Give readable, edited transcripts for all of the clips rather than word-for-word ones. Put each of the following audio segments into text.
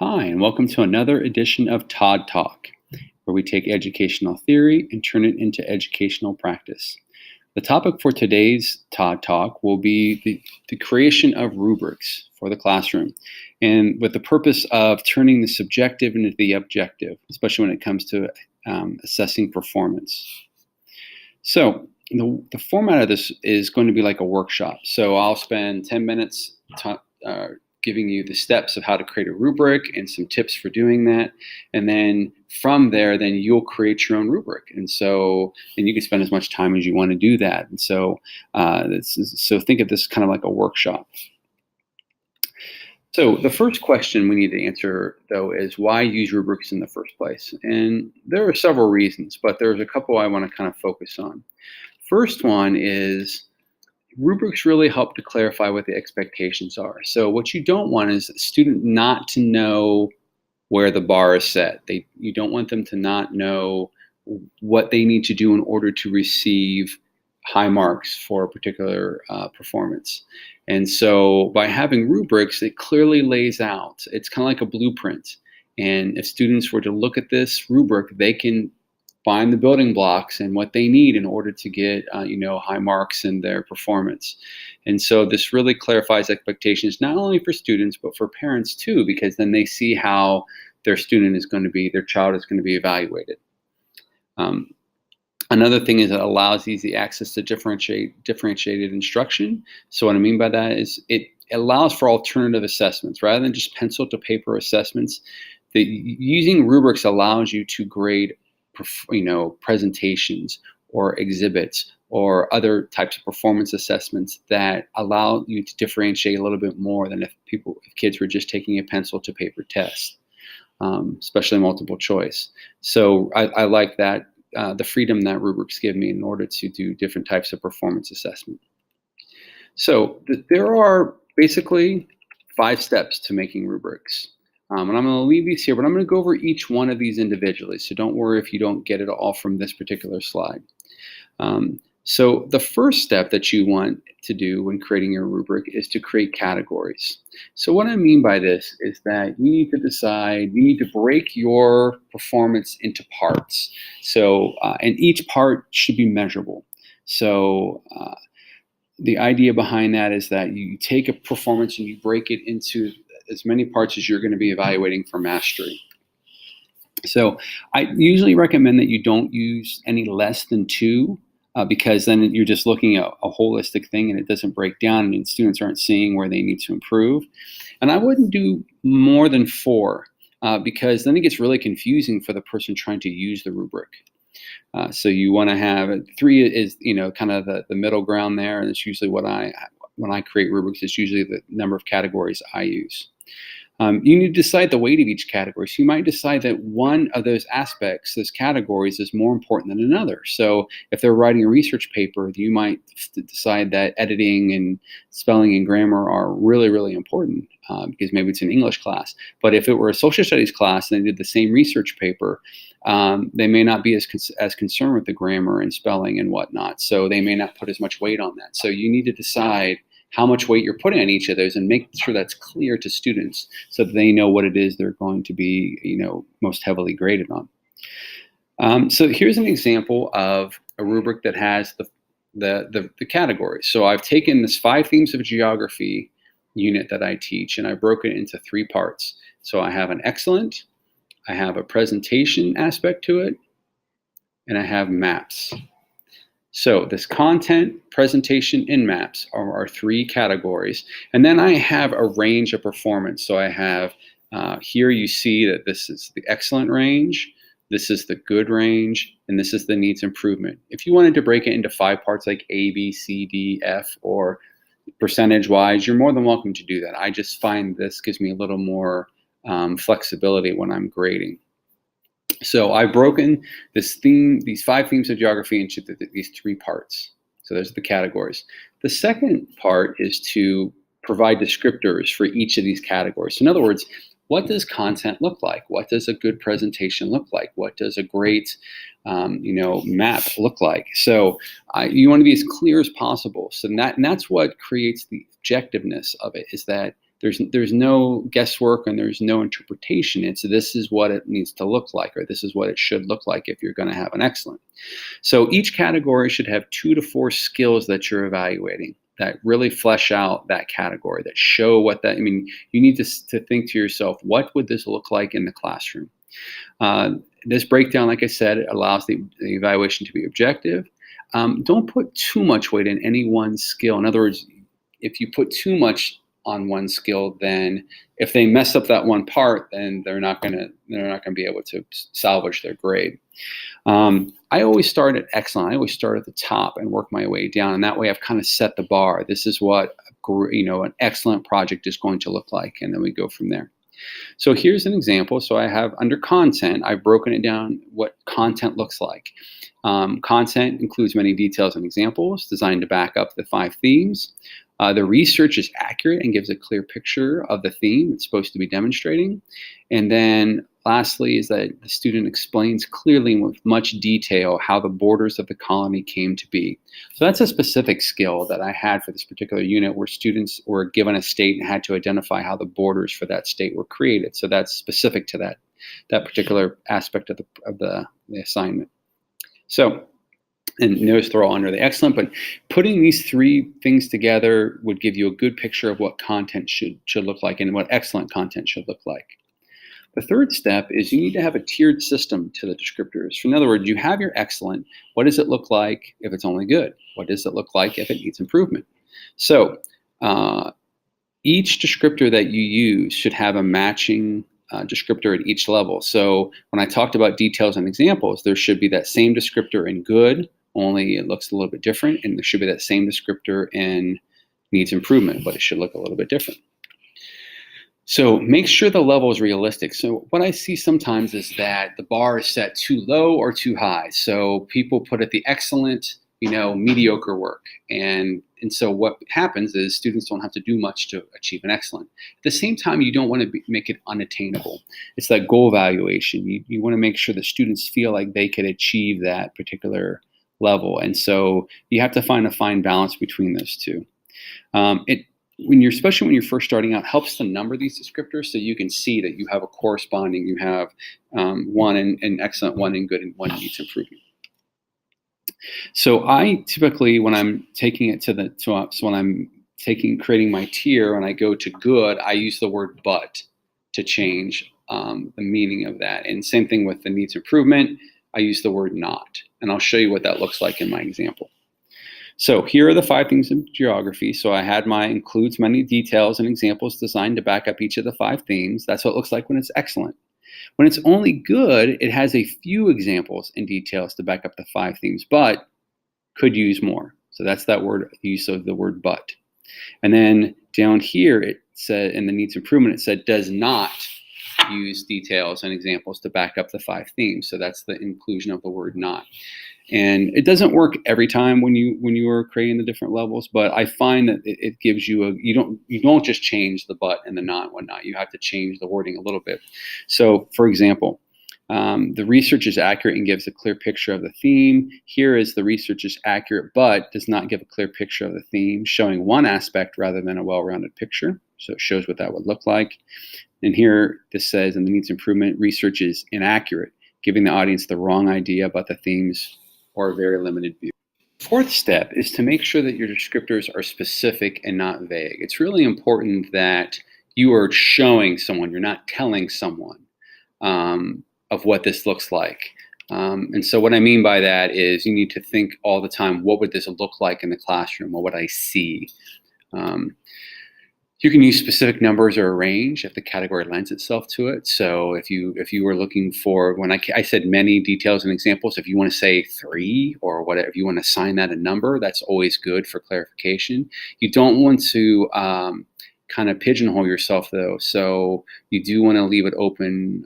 Hi, and welcome to another edition of Todd Talk, where we take educational theory and turn it into educational practice. The topic for today's Todd Talk will be the creation of rubrics for the classroom, and with the purpose of turning the subjective into the objective, especially when it comes to assessing performance. So, the format of this is going to be like a workshop. So, I'll spend 10 minutes giving you the steps of how to create a rubric and some tips for doing that. And then from there, then you'll create your own rubric. And you can spend as much time as you want to do that. And so think of this kind of like a workshop. So the first question we need to answer, though, is why use rubrics in the first place? And there are several reasons, but there's a couple I want to kind of focus on. First one is rubrics really help to clarify what the expectations are. So what you don't want is a student not to know where the bar is set. You don't want them to not know what they need to do in order to receive high marks for a particular performance. And so by having rubrics, it clearly lays out. It's kind of like a blueprint. And if students were to look at this rubric, they can find the building blocks and what they need in order to get high marks in their performance. And so this really clarifies expectations not only for students but for parents too, because then they see how their child is going to be evaluated. Another thing is it allows easy access to differentiated instruction. So what I mean by that is it allows for alternative assessments rather than just pencil to paper assessments. Using rubrics allows you to grade presentations or exhibits or other types of performance assessments that allow you to differentiate a little bit more than if kids were just taking a pencil to paper test, especially multiple choice. So I like that, the freedom that rubrics give me in order to do different types of performance assessment. So there are basically 5 steps to making rubrics. And I'm going to leave these here, but I'm going to go over each one of these individually. So don't worry if you don't get it all from this particular slide. So the first step that you want to do when creating your rubric is to create categories. So what I mean by this is that you need to break your performance into parts. So, and each part should be measurable. So, the idea behind that is that you take a performance and you break it into as many parts as you're going to be evaluating for mastery. So I usually recommend that you don't use any less than 2 because then you're just looking at a holistic thing and it doesn't break down and students aren't seeing where they need to improve. And I wouldn't do more than 4 because then it gets really confusing for the person trying to use the rubric. So you want to have 3 is kind of the middle ground there, and it's usually when I create rubrics, it's usually the number of categories I use. You need to decide the weight of each category. So you might decide that one of those aspects, those categories, is more important than another. So if they're writing a research paper, you might decide that editing and spelling and grammar are really, really important because maybe it's an English class. But if it were a social studies class and they did the same research paper, they may not be as concerned with the grammar and spelling and whatnot. So they may not put as much weight on that. So you need to decide how much weight you're putting on each of those and make sure that's clear to students so that they know what it is they're going to be, most heavily graded on. So here's an example of a rubric that has the categories. So I've taken this 5 themes of geography unit that I teach and I broke it into 3 parts. So I have an excellent, I have a presentation aspect to it, and I have maps. So this content, presentation, and maps are our 3 categories. And then I have a range of performance. So I have, here you see that this is the excellent range, this is the good range, and this is the needs improvement. If you wanted to break it into 5 parts like A, B, C, D, F, or percentage-wise, you're more than welcome to do that. I just find this gives me a little more flexibility when I'm grading. So I've broken these 5 themes of geography into these 3 parts. So those are the categories. The second part is to provide descriptors for each of these categories. So in other words, what does content look like? What does a good presentation look like? What does a great map look like? So you want to be as clear as possible. So that's what creates the objectiveness of it, is that There's no guesswork and there's no interpretation. It's this is what it needs to look like, or this is what it should look like if you're going to have an excellent. So each category should have 2 to 4 skills that you're evaluating that really flesh out that category, that show what that, I mean, you need to think to yourself, what would this look like in the classroom? This breakdown, like I said, allows the evaluation to be objective. Don't put too much weight in any one skill. In other words, if you put too much on one skill, then if they mess up that one part, then they're not going to be able to salvage their grade. I always start at excellent. I always start at the top and work my way down, and that way I've kind of set the bar. This is what an excellent project is going to look like, and then we go from there. So here's an example. So I have under content, I've broken it down what content looks like. Content includes many details and examples designed to back up the 5 themes. The research is accurate and gives a clear picture of the theme it's supposed to be demonstrating. And then lastly is that the student explains clearly and with much detail how the borders of the colony came to be. So that's a specific skill that I had for this particular unit, where students were given a state and had to identify how the borders for that state were created. So that's specific to that particular aspect of the assignment. So, and notice they're all under the excellent, but putting these 3 things together would give you a good picture of what content should look like and what excellent content should look like. The third step is you need to have a tiered system to the descriptors. In other words, you have your excellent. What does it look like if it's only good? What does it look like if it needs improvement? So each descriptor that you use should have a matching descriptor at each level. So when I talked about details and examples, there should be that same descriptor in good, only it looks a little bit different, and there should be that same descriptor in needs improvement, but it should look a little bit different. So make sure the level is realistic. So what I see sometimes is that the bar is set too low or too high. So people put at the excellent, mediocre work. And so what happens is students don't have to do much to achieve an excellent. At the same time, you don't want to make it unattainable. It's that goal evaluation. You want to make sure the students feel like they could achieve that particular level. And so you have to find a fine balance between those two. Especially when you're first starting out, helps to number these descriptors so you can see that you have a corresponding, you have one in excellent, one in good, and one needs improvement. So I typically, when I'm taking it creating my tier, when I go to good, I use the word but to change the meaning of that. And same thing with the needs improvement, I use the word not. And I'll show you what that looks like in my example. So here are the 5 themes of geography. So I had includes many details and examples designed to back up each of the 5 themes. That's what it looks like when it's excellent. When it's only good, it has a few examples and details to back up the 5 themes, but could use more. So that's that use of the word but. And then down here, it said in the needs improvement, it said does not use details and examples to back up the 5 themes. So that's the inclusion of the word not. And it doesn't work every time when you are creating the different levels, but I find that it gives you you don't just change the but and the not and whatnot. You have to change the wording a little bit. So for example, the research is accurate and gives a clear picture of the theme. Here is the research is accurate but does not give a clear picture of the theme, showing one aspect rather than a well-rounded picture. So it shows what that would look like. And here this says in the needs improvement, research is inaccurate, giving the audience the wrong idea about the themes or a very limited view. Fourth step is to make sure that your descriptors are specific and not vague. It's really important that you are showing someone, you're not telling someone of what this looks like. And so what I mean by that is you need to think all the time, what would this look like in the classroom? What would I see? You can use specific numbers or a range if the category lends itself to it. So if you were looking for, when I said many details and examples, if you want to say 3 or whatever, if you want to assign that a number, that's always good for clarification. You don't want to kind of pigeonhole yourself though. So you do want to leave it open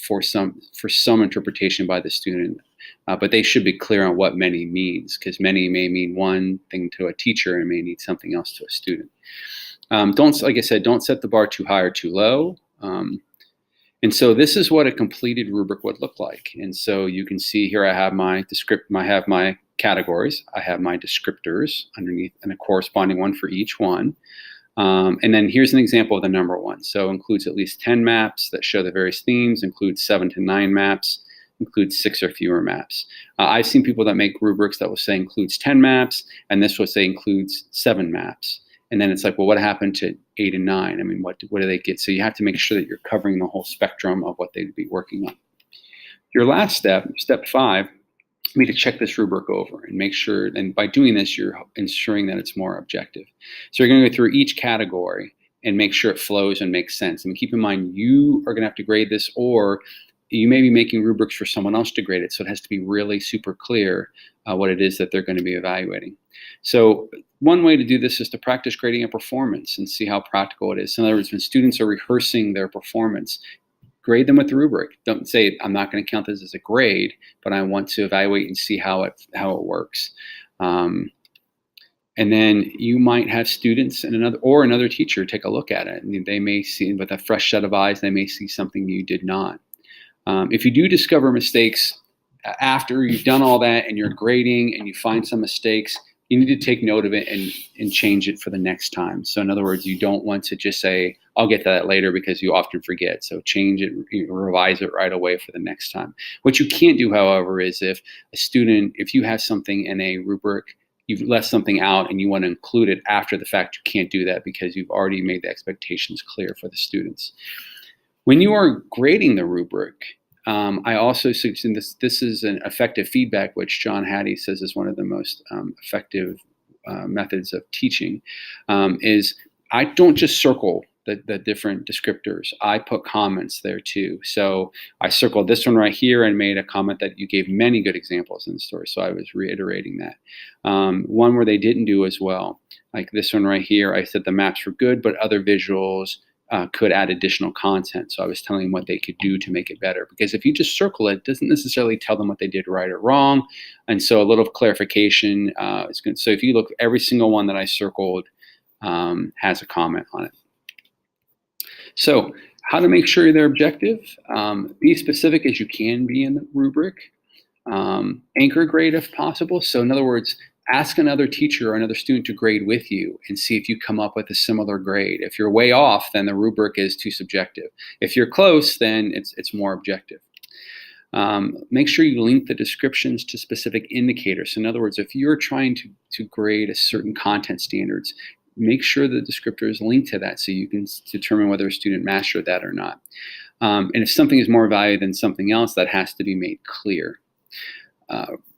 for some interpretation by the student. But they should be clear on what many means, because many may mean one thing to a teacher and may need something else to a student. Like I said, don't set the bar too high or too low. And so this is what a completed rubric would look like. And so you can see here I have my categories, I have my descriptors underneath and a corresponding one for each one. And then here's an example of the number one. So includes at least 10 maps that show the various themes, includes 7 to 9 maps, includes 6 or fewer maps. I've seen people that make rubrics that will say includes 10 maps, and this will say includes 7 maps. And then it's like, well, what happened to 8 and 9? I mean, what do they get? So you have to make sure that you're covering the whole spectrum of what they'd be working on. Your last step, step 5, me to check this rubric over and make sure, and by doing this, you're ensuring that it's more objective. So you're going to go through each category and make sure it flows and makes sense. And keep in mind, you are going to have to grade this, or you may be making rubrics for someone else to grade it. So it has to be really super clear what it is that they're going to be evaluating. So one way to do this is to practice grading a performance and see how practical it is. In other words, when students are rehearsing their performance, grade them with the rubric. Don't say, I'm not going to count this as a grade, but I want to evaluate and see how it works. And then you might have students and another teacher take a look at it, and they may see, with a fresh set of eyes, they may see something you did not. If you do discover mistakes after you've done all that and you're grading and you find some mistakes, you need to take note of it and change it for the next time. So in other words, you don't want to just say, I'll get to that later, because you often forget. So change it, revise it right away for the next time. What you can't do, however, is if you have something in a rubric, you've left something out and you want to include it after the fact, you can't do that because you've already made the expectations clear for the students. When you are grading the rubric, I also suggest this is an effective feedback, which John Hattie says is one of the most effective methods of teaching, is I don't just circle the different descriptors. I put comments there too. So I circled this one right here and made a comment that you gave many good examples in the story. So I was reiterating that. One where they didn't do as well, like this one right here, I said the maps were good, but other visuals could add additional content. So I was telling them what they could do to make it better. Because if you just circle it, doesn't necessarily tell them what they did right or wrong. And so a little clarification is good. So if you look, every single one that I circled has a comment on it. So how to make sure they're objective? Be specific as you can be in the rubric. Anchor grade if possible. So in other words, ask another teacher or another student to grade with you and see if you come up with a similar grade. If you're way off, then the rubric is too subjective. If you're close, then it's more objective. Make sure you link the descriptions to specific indicators. So in other words, if you're trying to grade a certain content standards, make sure the descriptor is linked to that so you can determine whether a student mastered that or not. And if something is more valued than something else, that has to be made clear.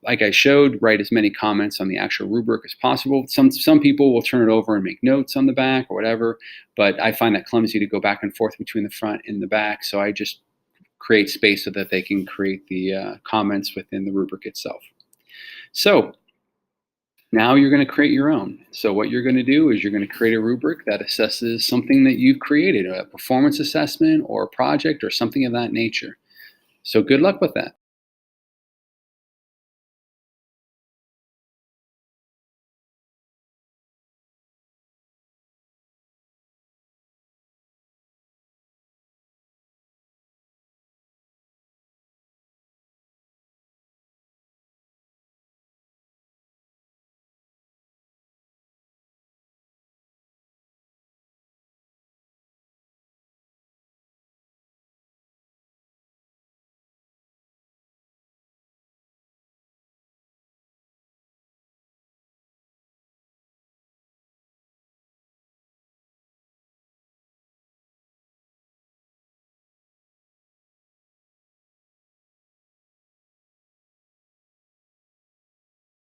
Like I showed, write as many comments on the actual rubric as possible. Some people will turn it over and make notes on the back or whatever, but I find that clumsy to go back and forth between the front and the back, so I just create space so that they can create the comments within the rubric itself. So now you're going to create your own. So what you're going to do is you're going to create a rubric that assesses something that you've created, a performance assessment or a project or something of that nature. So good luck with that.